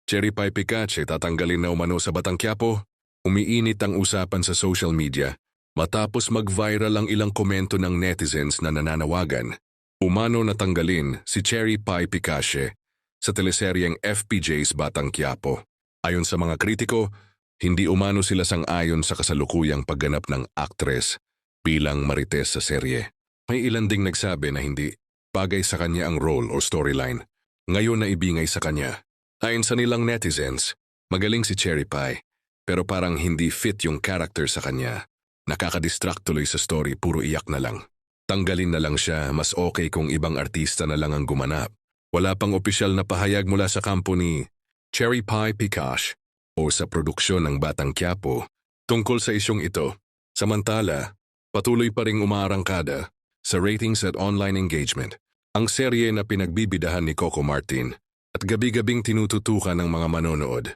Cherry Pie Picache tatanggalin na umano sa Batang Quiapo? Umiinit ang usapan sa social media matapos mag-viral ang ilang komento ng netizens na nananawagan. Umano natanggalin si Cherry Pie Picache sa teleseryeng FPJ's Batang Quiapo. Ayon sa mga kritiko, hindi umano sila sang-ayon sa kasalukuyang pagganap ng aktres bilang Marites sa serye. May ilan ding nagsabi na hindi bagay sa kanya ang role o storyline. Ngayon na ibingay sa kanya. Ayon sa nilang netizens, magaling si Cherry Pie, pero parang hindi fit yung character sa kanya. Nakakadistract tuloy sa story, puro iyak na lang. Tanggalin na lang siya, mas okay kung ibang artista na lang ang gumanap. Wala pang opisyal na pahayag mula sa kampo ni Cherry Pie Picache o sa produksyon ng Batang Quiapo tungkol sa isyong ito. Samantala, patuloy pa ring umaarangkada sa ratings at online engagement ang serye na pinagbibidahan ni Coco Martin at gabi-gabing tinututukan ng mga manonood.